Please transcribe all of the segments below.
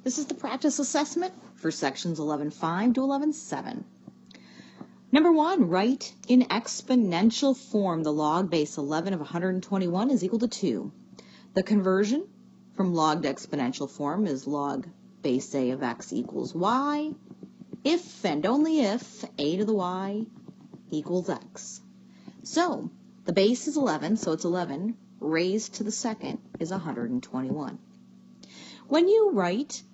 This is the practice assessment for sections 11.5 to 11.7. Number 1, write in exponential form the log base 11 of 121 is equal to 2. The conversion from log to exponential form is log base a of x equals y, if and only if a to the y equals x. So the base is 11, so it's 11 raised to the second is 121. When you write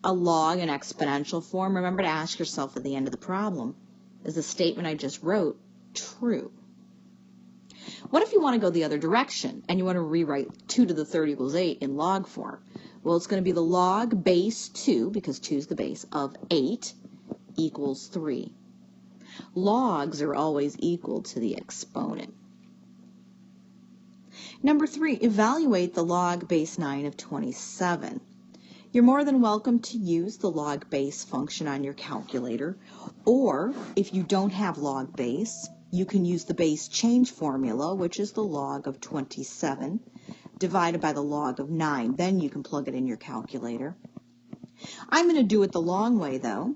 a log in exponential form, remember to ask yourself at the end of the problem, is the statement I just wrote true? What if you want to go the other direction and you want to rewrite 2 to the third equals 8 in log form? Well, it's going to be the log base 2, because 2 is the base, of 8 equals 3. Logs are always equal to the exponent. Number 3, evaluate the log base 9 of 27. You're more than welcome to use the log base function on your calculator, or if you don't have log base, you can use the base change formula, which is the log of 27 divided by the log of 9. Then you can plug it in your calculator. I'm going to do it the long way, though,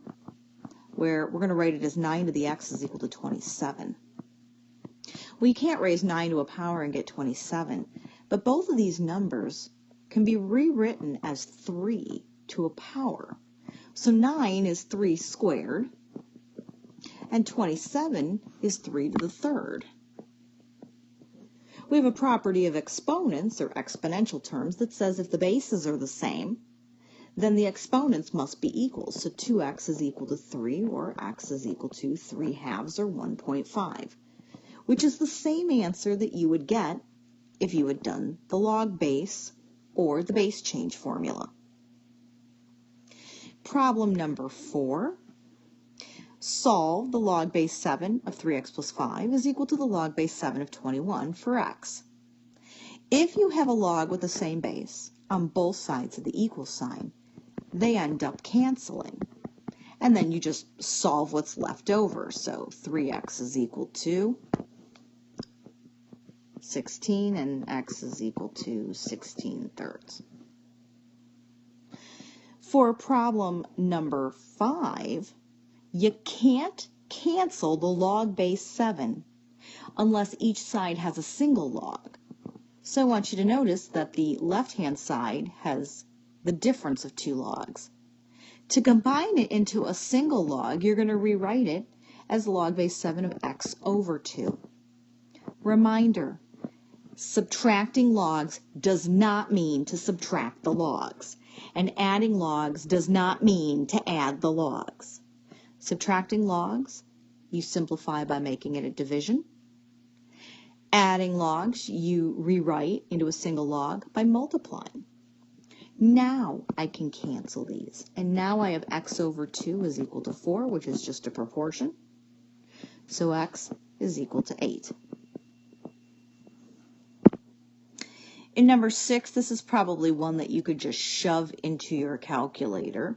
where we're going to write it as 9 to the x is equal to 27. Well, you can't raise 9 to a power and get 27, but both of these numbers can be rewritten as 3 to a power. So 9 is 3 squared, and 27 is 3 to the third. We have a property of exponents, or exponential terms, that says if the bases are the same, then the exponents must be equal. So 2x is equal to 3, or x is equal to 3 halves, or 1.5, which is the same answer that you would get if you had done the log base or the base change formula. Problem number 4. Solve the log base 7 of 3x plus 5 is equal to the log base 7 of 21 for x. If you have a log with the same base on both sides of the equal sign, they end up canceling. And then you just solve what's left over. So 3x is equal to 16, and x is equal to 16 thirds. For problem number 5, you can't cancel the log base 7 unless each side has a single log. So I want you to notice that the left-hand side has the difference of 2 logs. To combine it into a single log, you're going to rewrite it as log base 7 of x over 2. Reminder, subtracting logs does not mean to subtract the logs, and adding logs does not mean to add the logs. Subtracting logs, you simplify by making it a division. Adding logs, you rewrite into a single log by multiplying. Now I can cancel these, and now I have x over 2 is equal to 4, which is just a proportion. So x is equal to 8. In number 6, this is probably one that you could just shove into your calculator.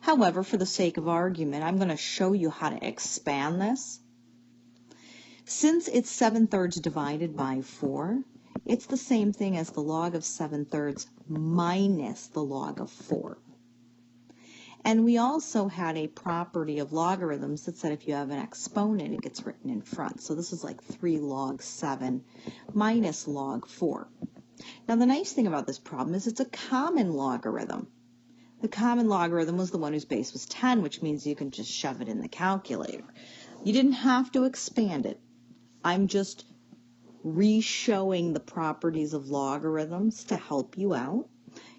However, for the sake of argument, I'm going to show you how to expand this. Since it's 7 thirds divided by 4, it's the same thing as the log of 7 thirds minus the log of 4. And we also had a property of logarithms that said if you have an exponent, it gets written in front. So this is like 3 log 7 minus log 4. Now the nice thing about this problem is it's a common logarithm. The common logarithm was the one whose base was 10, which means you can just shove it in the calculator. You didn't have to expand it. I'm just re-showing the properties of logarithms to help you out.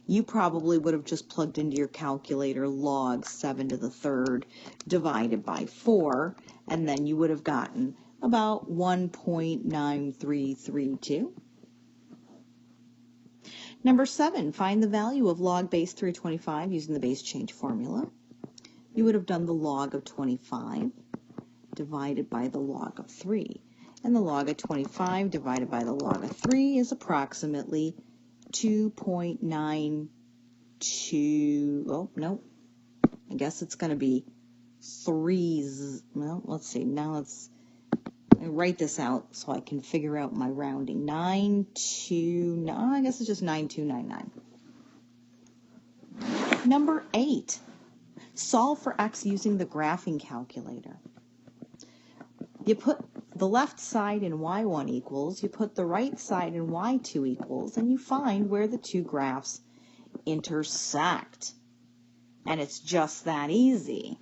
You probably would have just plugged into your calculator log 7 to the third divided by 4, and then you would have gotten about 1.9332. Number 7, find the value of log base 325 using the base change formula. You would have done the log of 25 divided by the log of 3. And the log of 25 divided by the log of 3 is approximately 2.92, oh, no, I guess it's going to be 3, well, let's see, now let's write this out so I can figure out my rounding. 929, I guess it's just 9299. Number 8, solve for x using the graphing calculator. You put the left side in y1 equals, you put the right side in y2 equals, and you find where the two graphs intersect. And it's just that easy.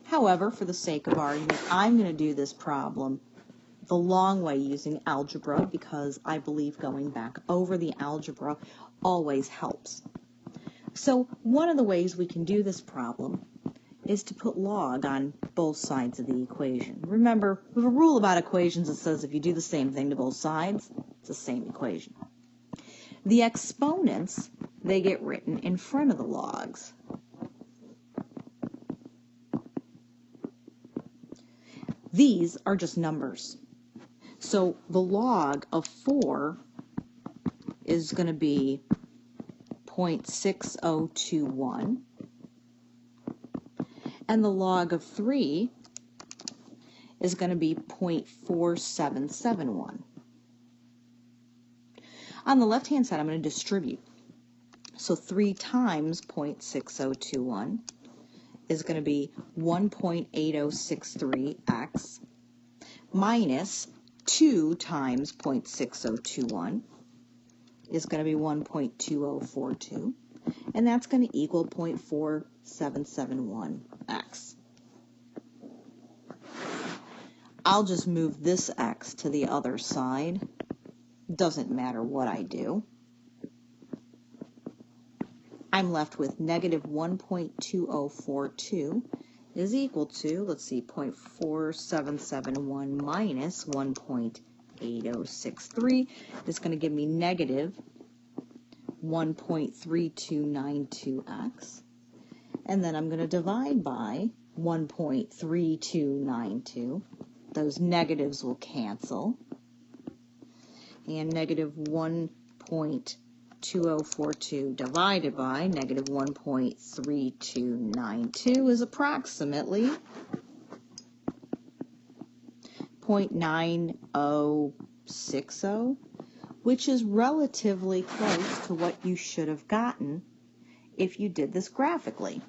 However, for the sake of argument, I'm going to do this problem the long way using algebra because I believe going back over the algebra always helps. So one of the ways we can do this problem is to put log on both sides of the equation. Remember, we have a rule about equations that says if you do the same thing to both sides, it's the same equation. The exponents, they get written in front of the logs. These are just numbers. So the log of 4 is going to be 0.6021. And the log of 3 is going to be 0.4771. On the left-hand side, I'm going to distribute. So 3 times 0.6021 is going to be 1.8063x minus 2 times 0.6021 is going to be 1.2042, and that's going to equal 0.4771x. I'll just move this x to the other side. Doesn't matter what I do. I'm left with negative 1.2042 is equal to, let's see, 0.4771 minus 1.8063 is going to give me negative 1.3292x. And then I'm going to divide by 1.3292. Those negatives will cancel. And negative 1.2042 divided by negative 1.3292 is approximately 0.9060, which is relatively close to what you should have gotten if you did this graphically.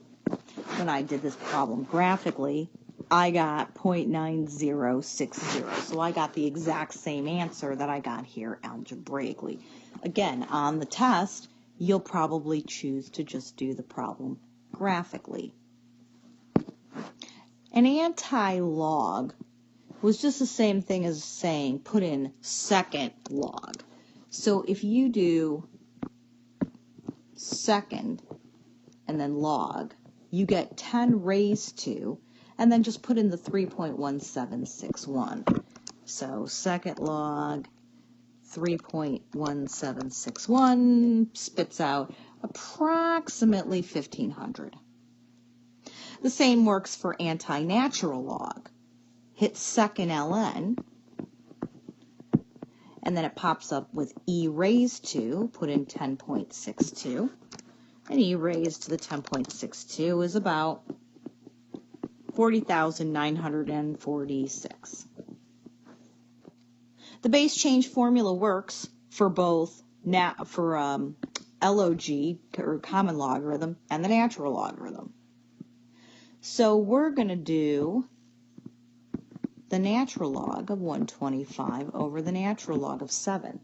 When I did this problem graphically, I got 0.9060, so I got the exact same answer that I got here algebraically. Again, on the test, you'll probably choose to just do the problem graphically. An anti-log was just the same thing as saying put in second log. So if you do second and then log, you get 10 raised to, and then just put in the 3.1761. So second log 3.1761 spits out approximately 1,500. The same works for anti-natural log. Hit second ln, and then it pops up with e raised to, put in 10.62, and e raised to the 10.62 is about 40,946. The base change formula works for both LOG, or common logarithm, and the natural logarithm. So we're going to do the natural log of 125 over the natural log of 7,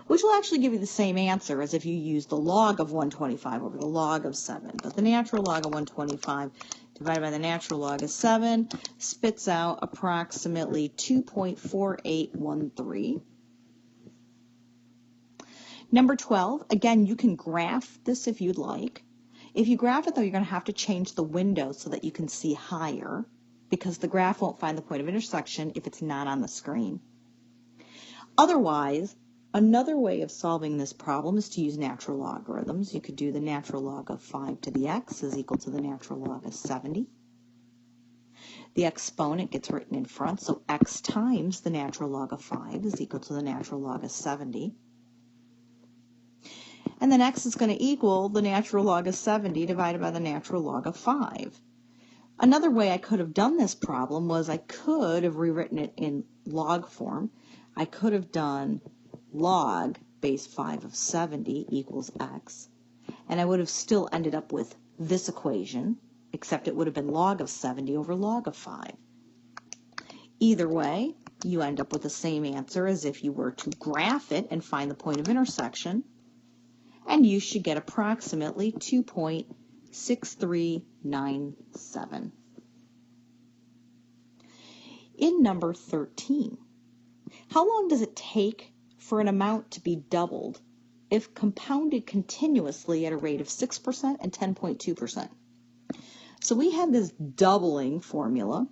which will actually give you the same answer as if you use the log of 125 over the log of 7. But the natural log of 125 divided by the natural log of 7 spits out approximately 2.4813. Number 12, again, you can graph this if you'd like. If you graph it, though, you're going to have to change the window so that you can see higher, because the graph won't find the point of intersection if it's not on the screen. Otherwise, another way of solving this problem is to use natural logarithms. You could do the natural log of 5 to the x is equal to the natural log of 70. The exponent gets written in front, so x times the natural log of 5 is equal to the natural log of 70. And then x is going to equal the natural log of 70 divided by the natural log of 5. Another way I could have done this problem was I could have rewritten it in log form. I could have done log base 5 of 70 equals x, and I would have still ended up with this equation, except it would have been log of 70 over log of 5. Either way, you end up with the same answer as if you were to graph it and find the point of intersection, and you should get approximately 2.6397. In number 13, how long does it take for an amount to be doubled if compounded continuously at a rate of 6% and 10.2%? So we had this doubling formula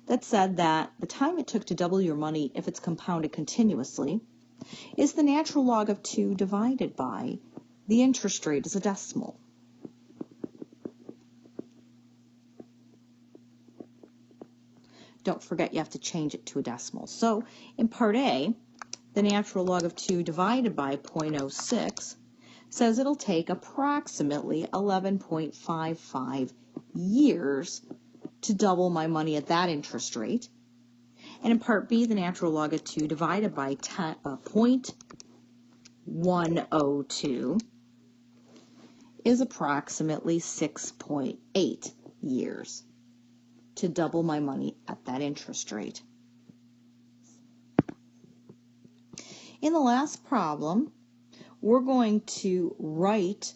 that said that the time it took to double your money if it's compounded continuously is the natural log of 2 divided by the interest rate as a decimal. Don't forget you have to change it to a decimal. So in part A, the natural log of 2 divided by 0.06 says it'll take approximately 11.55 years to double my money at that interest rate. And in part B, the natural log of 2 divided by 0.102 is approximately 6.8 years to double my money at that interest rate. In the last problem, we're going to write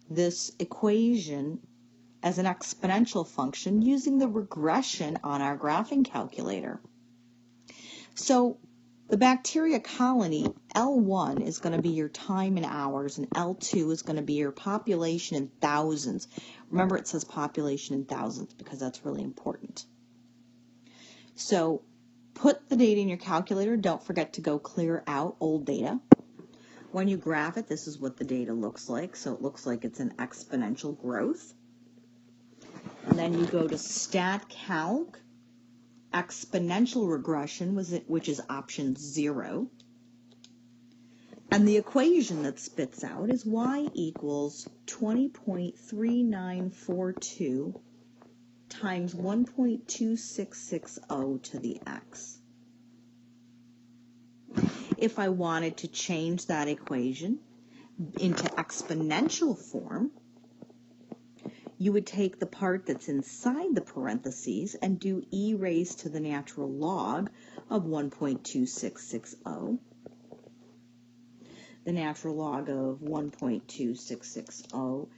this equation as an exponential function using the regression on our graphing calculator. So the bacteria colony, L1 is going to be your time in hours, and L2 is going to be your population in thousands. Remember, it says population in thousands because that's really important. So put the data in your calculator. Don't forget to go clear out old data. When you graph it, this is what the data looks like. So it looks like it's an exponential growth. And then you go to Stat Calc, Exponential Regression, which is option 0. And the equation that spits out is y equals 20.3942 times 1.2660 to the x. If I wanted to change that equation into exponential form, you would take the part that's inside the parentheses and do e raised to the natural log of 1.2660. The natural log of 1.2660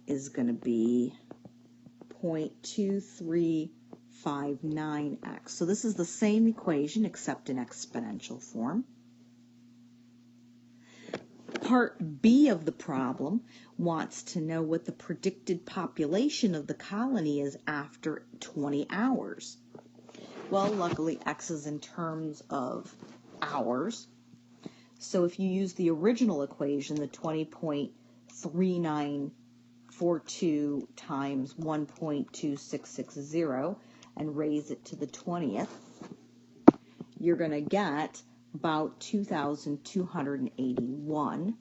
is going to be 0.2359x. So this is the same equation except in exponential form. Part B of the problem wants to know what the predicted population of the colony is after 20 hours. Well, luckily, X is in terms of hours. So if you use the original equation, the 20.3942 times 1.2660, and raise it to the 20th, you're going to get about 2,281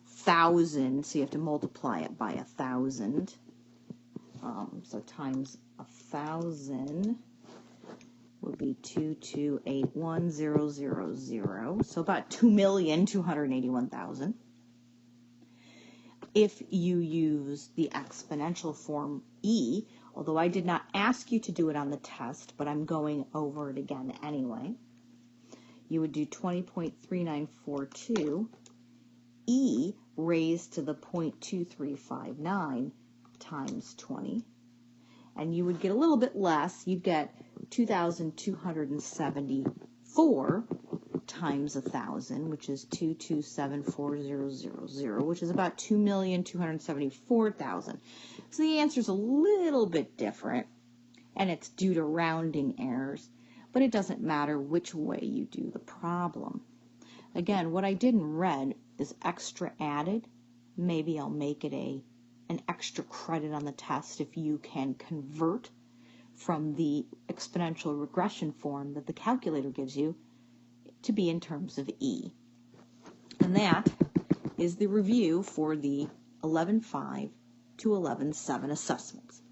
thousand, so you have to multiply it by 1,000. So times 1,000 would be 2281000. So about 2,281,000. If you use the exponential form e, although I did not ask you to do it on the test, but I'm going over it again anyway, you would do 20.3942 e raised to the 0.2359 times 20, and you would get a little bit less. You'd get 2,274 times 1,000, which is 2274000, which is about 2,274,000. So the answer is a little bit different, and it's due to rounding errors, but it doesn't matter which way you do the problem. Again, what I did in red is extra added. Maybe I'll make it an extra credit on the test if you can convert from the exponential regression form that the calculator gives you to be in terms of E. And that is the review for the 11.5 to 11.7 assessments.